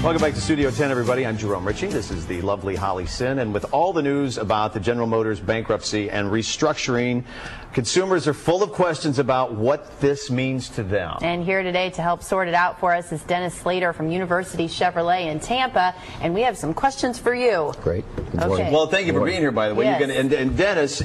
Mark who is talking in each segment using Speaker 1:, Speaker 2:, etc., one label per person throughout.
Speaker 1: Welcome back to Studio 10, everybody. I'm Jerome Ritchie. This is the lovely Holly Sin. And with all the news about the General Motors bankruptcy and restructuring, consumers are full of questions about what this means to them.
Speaker 2: And here today to help sort it out for us is Dennis Slater from University Chevrolet in Tampa. And we have some questions for you.
Speaker 3: Great. Good
Speaker 2: morning.
Speaker 1: Well, thank you for being here, by the way.
Speaker 2: Yes.
Speaker 1: You're gonna, and Dennis,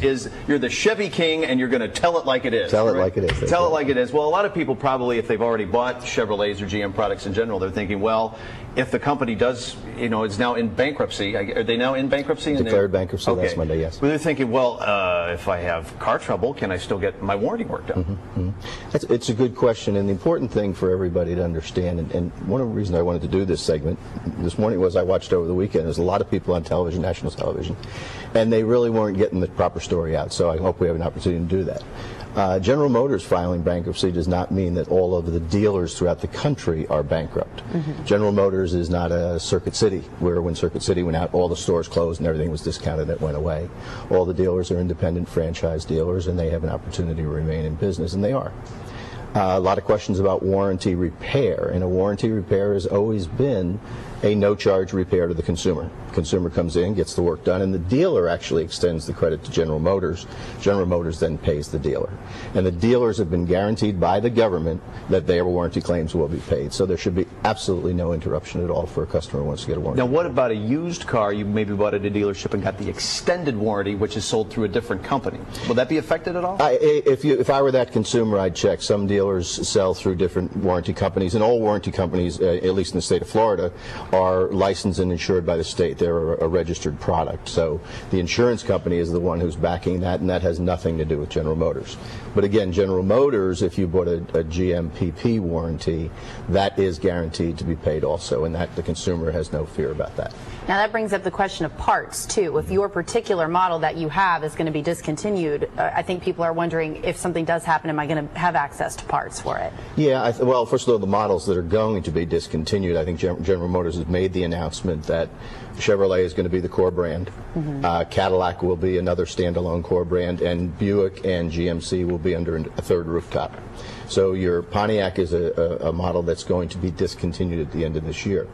Speaker 1: you're the Chevy King, and you're going to tell it like it is.
Speaker 3: Tell it like it is.
Speaker 1: Tell it like it is. Well, a lot of people probably, if they've already bought Chevrolets or GM products in general, they're thinking, well, if the company does, is now in bankruptcy, are they now in bankruptcy?
Speaker 3: Declared bankruptcy last Monday, yes.
Speaker 1: Well, they're thinking, well, if I have car trouble, can I still get my warranty work done?
Speaker 3: It's a good question, and the important thing for everybody to understand, and one of the reasons I wanted to do this segment this morning was I watched over the weekend. There's a lot of people on television, national television, and they really weren't getting the proper story out, so I hope we have an opportunity to do that. General Motors filing bankruptcy does not mean that all of the dealers throughout the country are bankrupt. General Motors is not a Circuit City, where when Circuit City went out, all the stores closed and everything was discounted that went away. All the dealers are independent franchise dealers, and they have an opportunity to remain in business, and they are. A lot of questions about warranty repair, and a warranty repair has always been a no-charge repair to the consumer. The consumer comes in, gets the work done, and the dealer actually extends the credit to General Motors. General Motors then pays the dealer. And the dealers have been guaranteed by the government that their warranty claims will be paid. So there should be absolutely no interruption at all for a customer who wants to get a warranty.
Speaker 1: Now, what about a used car you maybe bought at a dealership and got the extended warranty, which is sold through a different company? Will that be affected at all?
Speaker 3: If I were that consumer, I'd check. Some dealers sell through different warranty companies, and all warranty companies, at least in the state of Florida, are licensed and insured by the state. They're a registered product. So the insurance company is the one who's backing that, and that has nothing to do with General Motors. But again, General Motors, if you bought a GMPP warranty, that is guaranteed to be paid also, and that the consumer has no fear about that.
Speaker 2: Now that brings up the question of parts too. If your particular model that you have is going to be discontinued, I think people are wondering, if something does happen, am I going to have access to parts for it?
Speaker 3: Yeah, well, first of all, the models that are going to be discontinued, I think General Motors has made the announcement that Chevrolet is going to be the core brand. Cadillac will be another standalone core brand, and Buick and GMC will be under a third rooftop. So your Pontiac is a model that's going to be discontinued at the end of this year.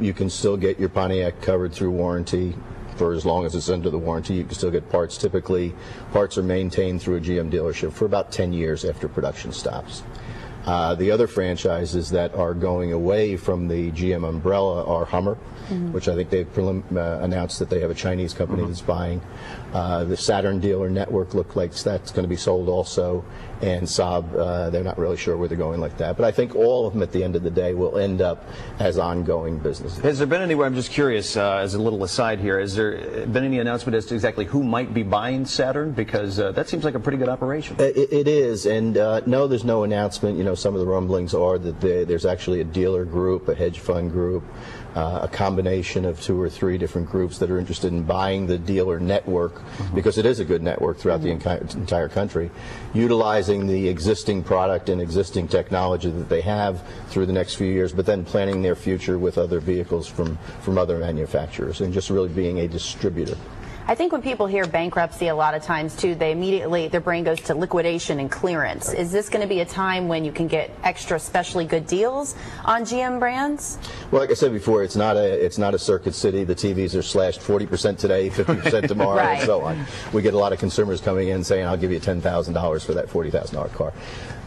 Speaker 3: You can still get your Pontiac covered through warranty for as long as it's under the warranty. You can still get parts. Typically, parts are maintained through a GM dealership for about 10 years after production stops. The other franchises that are going away from the GM umbrella are Hummer, which I think they've announced that they have a Chinese company that's buying. The Saturn dealer network looks like that's going to be sold also, and Saab, they're not really sure where they're going like that. But I think all of them at the end of the day will end up as ongoing businesses.
Speaker 1: Has there been anywhere, I'm just curious, as a little aside here, has there been any announcement as to exactly who might be buying Saturn? Because that seems like a pretty good operation.
Speaker 3: It is, and no, there's no announcement. Some of the rumblings are that there's actually a dealer group, a hedge fund group, a combination of 2 or 3 different groups that are interested in buying the dealer network, because it is a good network throughout the entire country, utilizing the existing product and existing technology that they have through the next few years, but then planning their future with other vehicles from other manufacturers, and just really being a distributor.
Speaker 2: I think when people hear bankruptcy a lot of times too, they immediately, their brain goes to liquidation and clearance. Right. Is this going to be a time when you can get extra specially good deals on GM brands?
Speaker 3: Well, like I said before, it's not a Circuit City. The TVs are slashed 40% today, 50% tomorrow, right, and so on. We get a lot of consumers coming in saying, I'll give you $10,000 for that $40,000 car.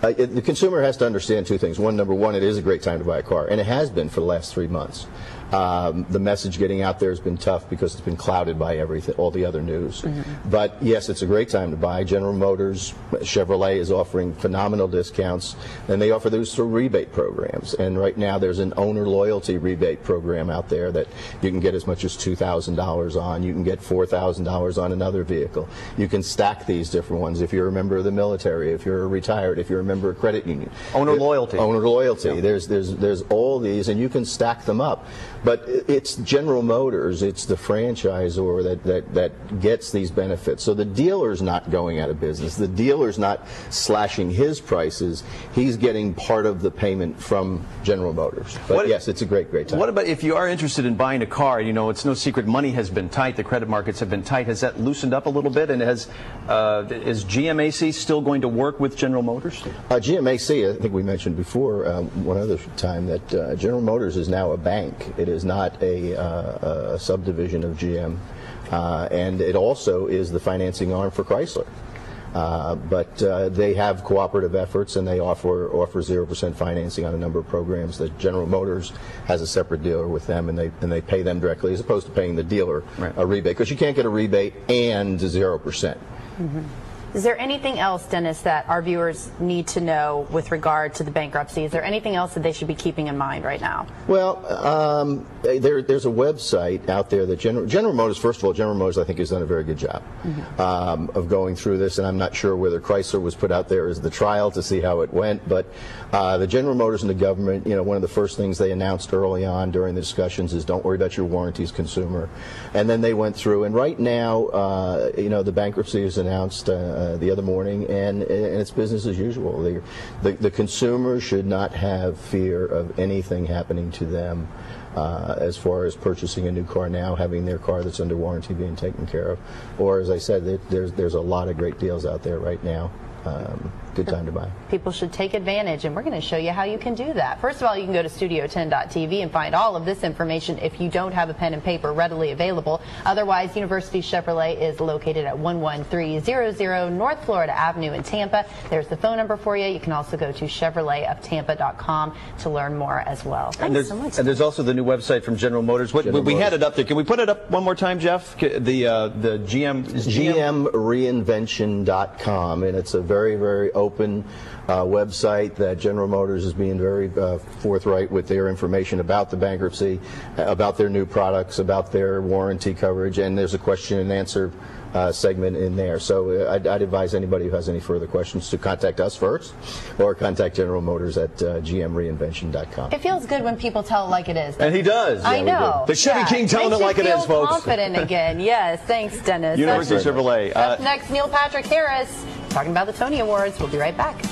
Speaker 3: The consumer has to understand 2 things. Number one, it is a great time to buy a car, and it has been for the last 3 months. The message getting out there has been tough because it's been clouded by everything, all the other news. But yes, it's a great time to buy. General Motors, Chevrolet is offering phenomenal discounts, and they offer those through rebate programs. And right now there's an owner loyalty rebate program out there that you can get as much as $2,000 on. You can get $4,000 on another vehicle. You can stack these different ones if you're a member of the military, if you're retired, if you're a member of a credit union.
Speaker 1: Owner loyalty.
Speaker 3: Owner loyalty.
Speaker 1: Yeah.
Speaker 3: There's all these, and you can stack them up. But it's General Motors, it's the franchisor that gets these benefits. So the dealer's not going out of business. The dealer's not slashing his prices. He's getting part of the payment from General Motors. But yes, it's a great time.
Speaker 1: What about if you are interested in buying a car? You know, it's no secret money has been tight. The credit markets have been tight. Has that loosened up a little bit? And is GMAC still going to work with General Motors?
Speaker 3: GMAC, I think we mentioned before one other time that General Motors is now a bank. It is not a subdivision of GM. And it also is the financing arm for Chrysler. But they have cooperative efforts, and they offer 0% financing on a number of programs that General Motors has a separate dealer with them, and they pay them directly as opposed to paying the dealer a rebate, because you can't get a rebate and 0%.
Speaker 2: Mm-hmm. Is there anything else, Dennis, that our viewers need to know with regard to the bankruptcy? Is there anything else that they should be keeping in mind right now?
Speaker 3: Well, there's a website out there that General Motors, first of all, General Motors, I think, has done a very good job of going through this, and I'm not sure whether Chrysler was put out there as the trial to see how it went, but the General Motors and the government, you know, one of the first things they announced early on during the discussions is don't worry about your warranties, consumer. And then they went through, and right now, you know, the bankruptcy is announced the other morning, and it's business as usual. The consumer should not have fear of anything happening to them as far as purchasing a new car now, having their car that's under warranty being taken care of, or as I said, there's a lot of great deals out there right now. Good time to buy.
Speaker 2: People should take advantage, and we're going to show you how you can do that. First of all, you can go to studio10.tv and find all of this information if you don't have a pen and paper readily available. Otherwise, University Chevrolet is located at 11300 North Florida Avenue in Tampa. There's the phone number for you. You can also go to ChevroletofTampa.com to learn more as well. Thanks so much.
Speaker 1: And there's also the new website from General Motors. We had it up there. Can we put it up one more time, Jeff? The GMReinvention.com, and it's a very, very open website that General Motors is being very forthright with their information about the bankruptcy, about their new products, about their warranty coverage, and there's a question and answer segment in there. So I'd advise anybody who has any further questions to contact us first, or contact General Motors at GMReinvention.com.
Speaker 2: It feels good when people tell it like it is.
Speaker 1: And he does.
Speaker 2: I know.
Speaker 1: The Chevy King telling it like it is, folks.
Speaker 2: Confident again. Yes. Thanks, Dennis.
Speaker 1: University Chevrolet.
Speaker 2: Up next, Neil Patrick Harris talking about the Tony Awards. We'll be right back.